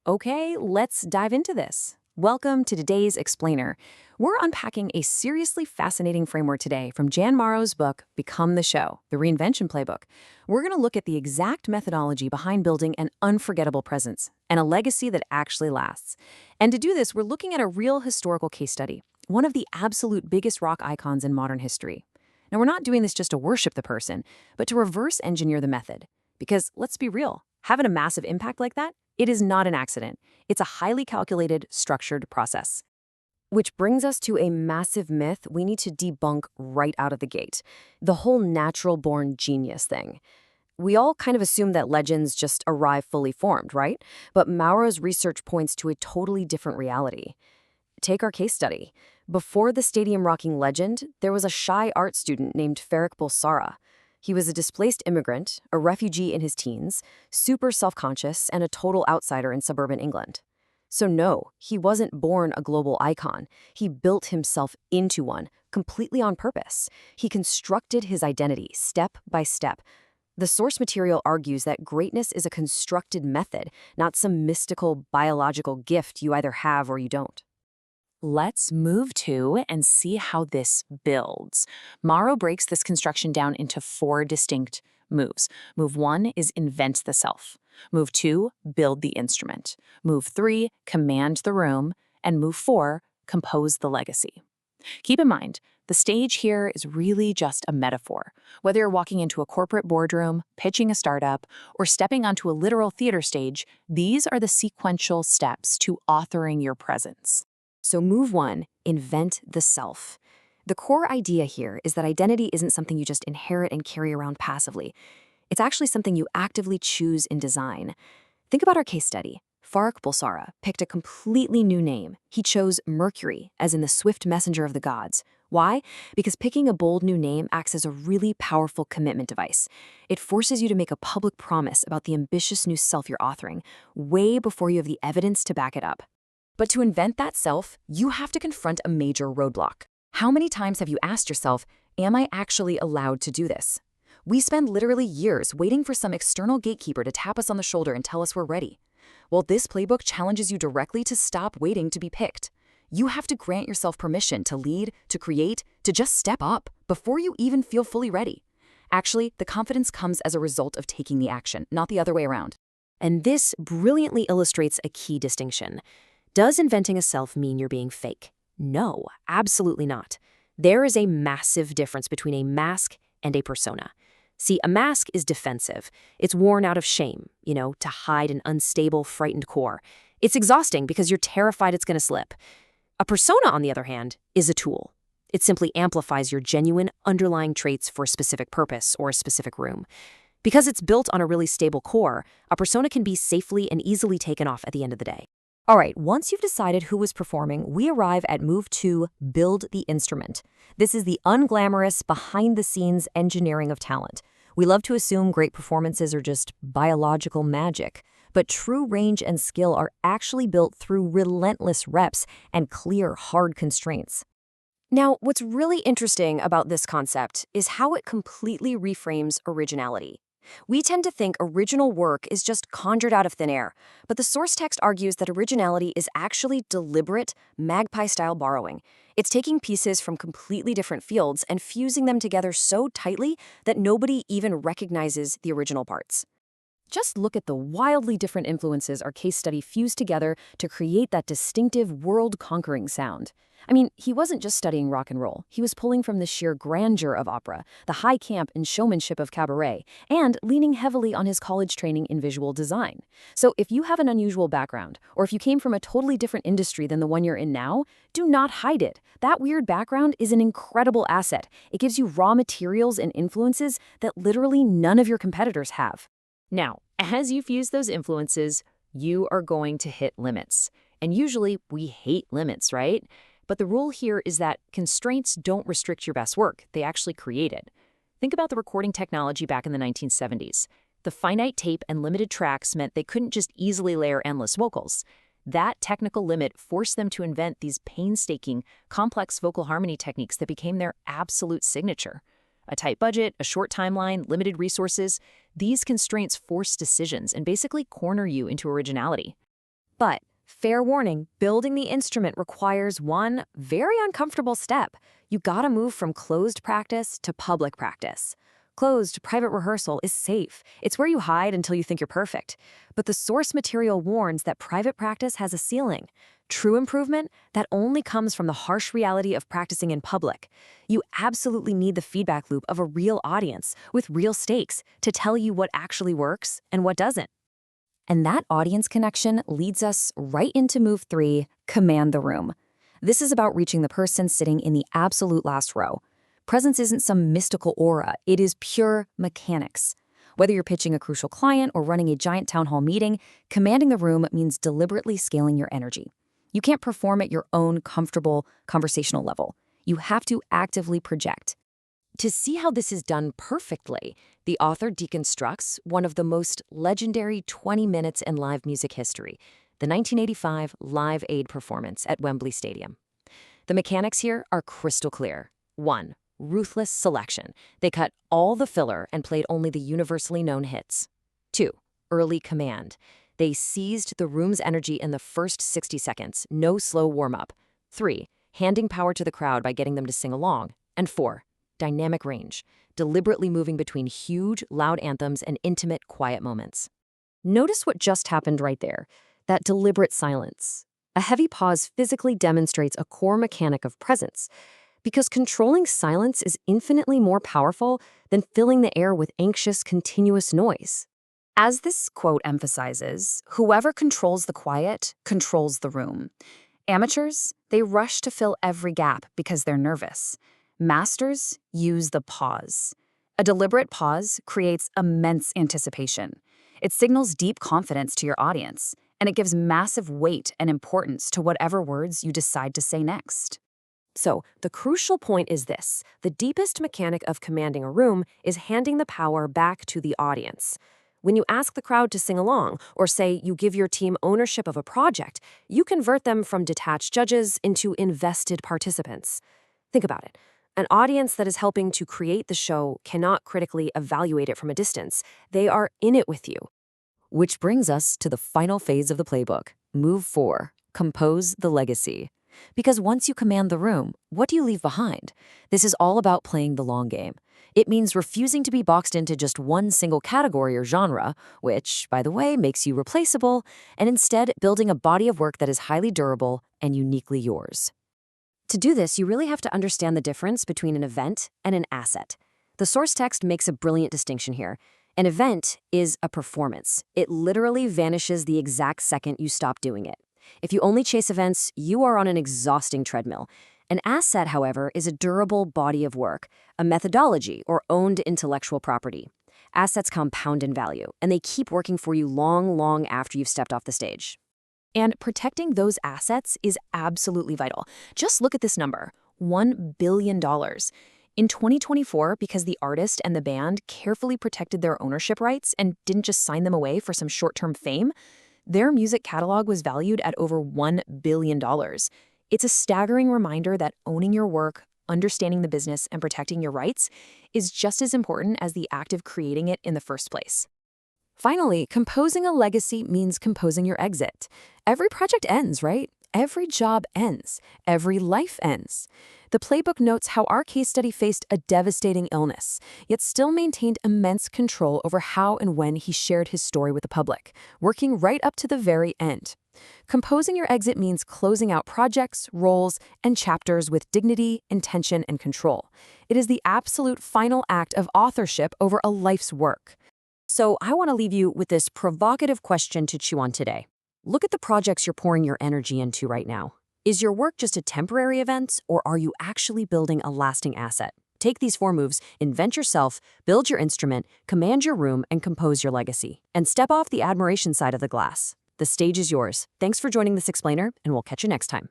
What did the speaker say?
Okay, let's dive into this. Welcome to today's Explainer. We're unpacking a seriously fascinating framework today from Jan Mauro's book, Become the Show, the Reinvention Playbook. We're going to look at the exact methodology behind building an unforgettable presence and a legacy that actually lasts. And to do this, we're looking at a real historical case study, one of the absolute biggest rock icons in modern history. Now, we're not doing this just to worship the person, but to reverse engineer the method. Because let's be real, having a massive impact like that, it is not an accident. It's a highly calculated, structured process. Which brings us to a massive myth we need to debunk right out of the gate. The whole natural-born genius thing. We all kind of assume that legends just arrive fully formed, right? But Mauro's research points to a totally different reality. Take our case study. Before the stadium-rocking legend, there was a shy art student named Ferik Bulsara. He was a displaced immigrant, a refugee in his teens, super self-conscious, and a total outsider in suburban England. So no, he wasn't born a global icon. He built himself into one, completely on purpose. He constructed his identity step by step. The source material argues that greatness is a constructed method, not some mystical biological gift you either have or you don't. Let's move to and see how this builds. Mauro breaks this construction down into 4 distinct moves. Move 1 is invent the self. Move 2, build the instrument. Move 3, command the room. And move 4, compose the legacy. Keep in mind, the stage here is really just a metaphor. Whether you're walking into a corporate boardroom, pitching a startup, or stepping onto a literal theater stage, these are the sequential steps to authoring your presence. So move 1, invent the self. The core idea here is that identity isn't something you just inherit and carry around passively. It's actually something you actively choose in design. Think about our case study. Ferik Bulsara picked a completely new name. He chose Mercury, as in the swift messenger of the gods. Why? Because picking a bold new name acts as a really powerful commitment device. It forces you to make a public promise about the ambitious new self you're authoring, way before you have the evidence to back it up. But to invent that self, you have to confront a major roadblock. How many times have you asked yourself, am I actually allowed to do this? We spend literally years waiting for some external gatekeeper to tap us on the shoulder and tell us we're ready. Well, this playbook challenges you directly to stop waiting to be picked. You have to grant yourself permission to lead, to create, to just step up before you even feel fully ready. Actually, the confidence comes as a result of taking the action, not the other way around. And this brilliantly illustrates a key distinction. Does inventing a self mean you're being fake? No, absolutely not. There is a massive difference between a mask and a persona. See, a mask is defensive. It's worn out of shame, to hide an unstable, frightened core. It's exhausting because you're terrified it's going to slip. A persona, on the other hand, is a tool. It simply amplifies your genuine, underlying traits for a specific purpose or a specific room. Because it's built on a really stable core, a persona can be safely and easily taken off at the end of the day. All right, once you've decided who is performing, we arrive at move 2, build the instrument. This is the unglamorous, behind-the-scenes engineering of talent. We love to assume great performances are just biological magic, but true range and skill are actually built through relentless reps and clear, hard constraints. Now, what's really interesting about this concept is how it completely reframes originality. We tend to think original work is just conjured out of thin air, but the source text argues that originality is actually deliberate, magpie-style borrowing. It's taking pieces from completely different fields and fusing them together so tightly that nobody even recognizes the original parts. Just look at the wildly different influences our case study fused together to create that distinctive world-conquering sound. I mean, he wasn't just studying rock and roll. He was pulling from the sheer grandeur of opera, the high camp and showmanship of cabaret, and leaning heavily on his college training in visual design. So if you have an unusual background, or if you came from a totally different industry than the one you're in now, do not hide it. That weird background is an incredible asset. It gives you raw materials and influences that literally none of your competitors have. Now, as you fuse those influences, you are going to hit limits. And usually we hate limits, right? But the rule here is that constraints don't restrict your best work, they actually create it. Think about the recording technology back in the 1970s. The finite tape and limited tracks meant they couldn't just easily layer endless vocals. That technical limit forced them to invent these painstaking, complex vocal harmony techniques that became their absolute signature. A tight budget, a short timeline, limited resources, these constraints force decisions and basically corner you into originality. But, fair warning, building the instrument requires one very uncomfortable step. You gotta move from closed practice to public practice. Closed, private rehearsal is safe. It's where you hide until you think you're perfect. But the source material warns that private practice has a ceiling. True improvement, that only comes from the harsh reality of practicing in public. You absolutely need the feedback loop of a real audience with real stakes to tell you what actually works and what doesn't. And that audience connection leads us right into move 3, command the room. This is about reaching the person sitting in the absolute last row. Presence isn't some mystical aura, it is pure mechanics. Whether you're pitching a crucial client or running a giant town hall meeting, commanding the room means deliberately scaling your energy. You can't perform at your own comfortable conversational level. You have to actively project. To see how this is done perfectly, the author deconstructs one of the most legendary 20 minutes in live music history, the 1985 Live Aid performance at Wembley Stadium. The mechanics here are crystal clear. 1. Ruthless selection. They cut all the filler and played only the universally known hits. 2. Early command. They seized the room's energy in the first 60 seconds, no slow warm-up. 3. Handing power to the crowd by getting them to sing along. And 4. Dynamic range. Deliberately moving between huge, loud anthems and intimate, quiet moments. Notice what just happened right there. That deliberate silence. A heavy pause physically demonstrates a core mechanic of presence, because controlling silence is infinitely more powerful than filling the air with anxious, continuous noise. As this quote emphasizes, whoever controls the quiet controls the room. Amateurs, they rush to fill every gap because they're nervous. Masters use the pause. A deliberate pause creates immense anticipation. It signals deep confidence to your audience, and it gives massive weight and importance to whatever words you decide to say next. So, the crucial point is this. The deepest mechanic of commanding a room is handing the power back to the audience. When you ask the crowd to sing along, or say you give your team ownership of a project, you convert them from detached judges into invested participants. Think about it. An audience that is helping to create the show cannot critically evaluate it from a distance. They are in it with you. Which brings us to the final phase of the playbook. Move 4. Compose the legacy. Because once you command the room, what do you leave behind? This is all about playing the long game. It means refusing to be boxed into just one single category or genre, which, by the way, makes you replaceable, and instead building a body of work that is highly durable and uniquely yours. To do this, you really have to understand the difference between an event and an asset. The source text makes a brilliant distinction here. An event is a performance. It literally vanishes the exact second you stop doing it. If you only chase events, you are on an exhausting treadmill. An asset, however, is a durable body of work, a methodology or owned intellectual property. Assets compound in value, and they keep working for you long after you've stepped off the stage. And protecting those assets is absolutely vital. Just look at this number, $1 billion. In 2024, because the artist and the band carefully protected their ownership rights and didn't just sign them away for some short-term fame, their music catalog was valued at over $1 billion. It's a staggering reminder that owning your work, understanding the business, and protecting your rights is just as important as the act of creating it in the first place. Finally, composing a legacy means composing your exit. Every project ends, right? Every job ends. Every life ends. The playbook notes how our case study faced a devastating illness, yet still maintained immense control over how and when he shared his story with the public, working right up to the very end. Composing your exit means closing out projects, roles, and chapters with dignity, intention, and control. It is the absolute final act of authorship over a life's work. So I want to leave you with this provocative question to chew on today. Look at the projects you're pouring your energy into right now. Is your work just a temporary event, or are you actually building a lasting asset? Take these 4 moves, invent yourself, build your instrument, command your room, and compose your legacy. And step off the admiration side of the glass. The stage is yours. Thanks for joining this explainer, and we'll catch you next time.